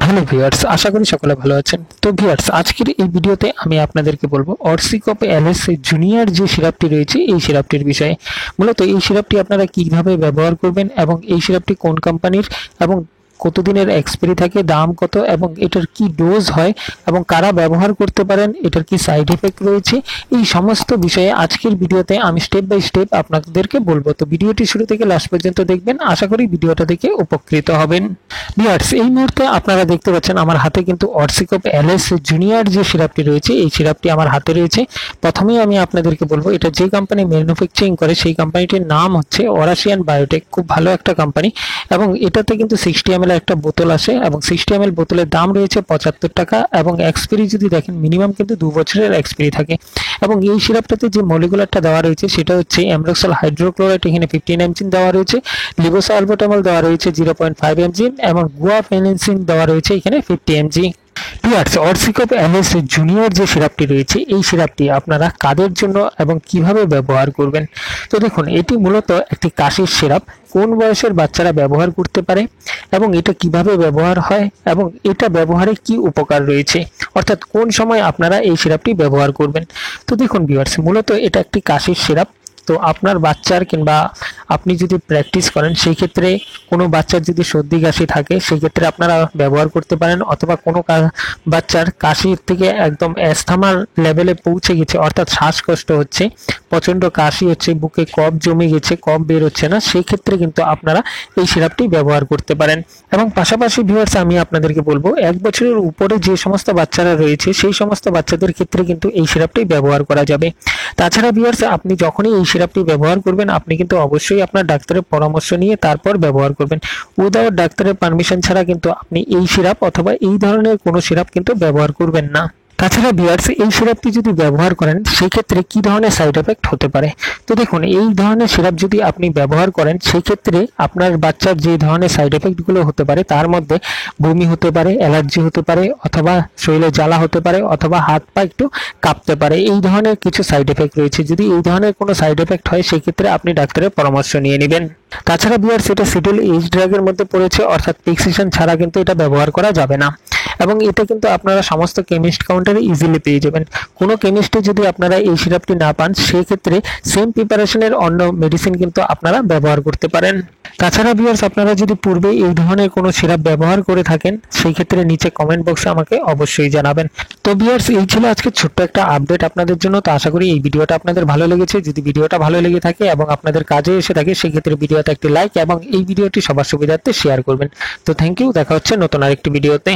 Hello viewers, আশা করি সকলে ভালো আছেন। তো ভিউয়ার্স, আজকের এই ভিডিওতে আমি আপনাদেরকে বলবো অরসিকপ এলএস জুনিয়র যে সিরাপটি রয়েছে এই সিরাপটির বিষয়ে। মূলত এই সিরাপটি আপনারা কিভাবে ব্যবহার করবেন এবং এই সিরাপটি কোন কোম্পানির এবং কতদিনের এক্সপায়ারি থাকে, দাম কত এবং এটার কি ডোজ হয় এবং কারা ব্যবহার করতে পারেন, এটার কি সাইড এফেক্ট রয়েছে, এই সমস্ত বিষয়ে আজকের ভিডিওতে আমি স্টেপ বাই স্টেপ আপনাদেরকে বলবো। তো ভিডিওটি শুরু থেকে লাস্ট পর্যন্ত দেখবেন, আশা করি ভিডিওটা দেখে উপকৃত হবেন। ভিউয়ার্স, এই মুহূর্তে আপনারা দেখতে পাচ্ছেন আমার হাতে কিন্তু অরসিকপ এলএস জুনিয়র যে সিরাপটি রয়েছে এই সিরাপটি আমার হাতে রয়েছে। প্রথমেই আমি আপনাদেরকে বলবো এটা যে কোম্পানি ম্যানুফ্যাকচারিং করে সেই কোম্পানিটির নাম হচ্ছে অরাশিয়ান বায়োটেক। খুব ভালো একটা কোম্পানি এবং এটাতে কিন্তু 60 ml একটা বোতল আসে এবং 60 ml বোতলের দাম রয়েছে 75 টাকা এবং এক্সপায়ারি যদি দেখেন মিনিমাম কিন্তু 2 বছরের এক্সপায়ারি থাকে। এবং এই সিরাপটাতে যে মলিকুলারটা দেওয়া রয়েছে সেটা হচ্ছে অ্যামরক্সল হাইড্রোক্লোরাইড, এখানে 15 mg দেওয়া রয়েছে, লিবোসালবুটামল দেওয়া রয়েছে 0.5 mg এবং গুয়াফেনিসিন দেওয়া রয়েছে এখানে 50 mg। ভিউয়ার্স, অরসিকপ এলএস জুনিয়র যে সিরাপটি রয়েছে এই সিরাপটি আপনারা কাদের জন্য এবং কিভাবে ব্যবহার করবেন। তো দেখুন, এটি মূলত একটি কাশির সিরাপ। কোন বয়সের বাচ্চারা ব্যবহার করতে পারে এবং এটা কিভাবে ব্যবহার হয় এবং এটা ব্যবহারে কি উপকার রয়েছে, অর্থাৎ কোন সময় আপনারা এই সিরাপটি ব্যবহার করবেন। তো দেখুন ভিউয়ার্স, মূলত এটা একটি কাশির সিরাপ। তো আপনার বাচ্চার কিংবা আপনি যদি প্র্যাকটিস করেন সেই ক্ষেত্রে কোনো বাচ্চার যদি সর্দি কাশি থাকে সেই ক্ষেত্রে আপনারা ব্যবহার করতে পারেন, অথবা কোনো বাচ্চার কাশির থেকে একদম অ্যাस्थমার লেভেলে পৌঁছে গেছে, অর্থাৎ শ্বাসকষ্ট হচ্ছে, প্রচণ্ড কাশি হচ্ছে, বুকে কফ জমে গেছে, কফ বের হচ্ছে না, সেই ক্ষেত্রে কিন্তু আপনারা এই সিরাপটি ব্যবহার করতে পারেন। এবং পাশাপাশি ভিউয়ার্স, আমি আপনাদেরকে বলবো 1 বছরের উপরে যে সমস্ত বাচ্চারা রয়েছে সেই সমস্ত বাচ্চাদের ক্ষেত্রে কিন্তু এই সিরাপটি ব্যবহার করা যাবে। তাছাড়া ভিউয়ার্স, আপনি যখনই এই সিরাপটি ব্যবহার করবেন আপনি কিন্তু অবশ্যই আপনার ডাক্তারের পরামর্শ নিয়ে তারপর ব্যবহার করবেন। উইদাউট ডাক্তারের পারমিশন ছাড়া কিন্তু আপনি এই সিরাপ অথবা এই ধরনের কোনো সিরাপ কিন্তু ব্যবহার করবেন না। তাছাড়া ভিউয়ার্স, এই সিরাপটি যদি ব্যবহার করেন সেই ক্ষেত্রে কি ধরনের সাইড এফেক্ট হতে পারে। তো দেখুন, এই ধরনের সিরাপ যদি আপনি ব্যবহার করেন সেই ক্ষেত্রে আপনার বাচ্চার যে ধরনের সাইড এফেক্টগুলো হতে পারে তার মধ্যে বমি হতে পারে, অ্যালার্জি হতে পারে, অথবা শরীরে জ্বালা হতে পারে, অথবা হাত পা একটু কাঁপতে পারে। এই ধরনের কিছু সাইড এফেক্ট রয়েছে। যদি এই ধরনের কোনো সাইড এফেক্ট হয় সেই ক্ষেত্রে আপনি ডাক্তারের পরামর্শ নিয়ে নেবেন। তাছাড়া ভিউয়ার্স, এটা সিডল এজ ড্রাগের মধ্যে পড়েছে, অর্থাৎ প্রেসক্রিপশন ছাড়া কিন্তু এটা ব্যবহার করা যাবে না। এবং এটা কিন্তু আপনারা সমস্ত কেমিস্ট কাউন্টারে ইজিলি পেয়ে যাবেন। কোনো কেমিস্টে যদি আপনারা এই সিরাপটি না পান সেই ক্ষেত্রে সেম প্রিপারেশনের অন্য মেডিসিন কিন্তু আপনারা ব্যবহার করতে পারেন। তাছাড়া ভিউয়ার্স, আপনারা যদি পূর্বে এই ধরনের কোনো সিরাপ ব্যবহার করে থাকেন সেই ক্ষেত্রে নিচে কমেন্ট বক্সে আমাকে অবশ্যই জানাবেন। তো ভিউয়ার্স, এই ছিল আজকে ছোট্ট একটা আপডেট আপনাদের জন্য। তো আশা করি এই ভিডিওটা আপনাদের ভালো লেগেছে। যদি ভিডিওটা ভালো লেগে থাকে এবং আপনাদের কাজে এসে থাকে সেক্ষেত্রে ভিডিওতে একটি লাইক এবং এই ভিডিওটি সবার সুবিধার্থে শেয়ার করবেন। তো থ্যাংক ইউ, দেখা হচ্ছে নতুন আরেকটি ভিডিওতে।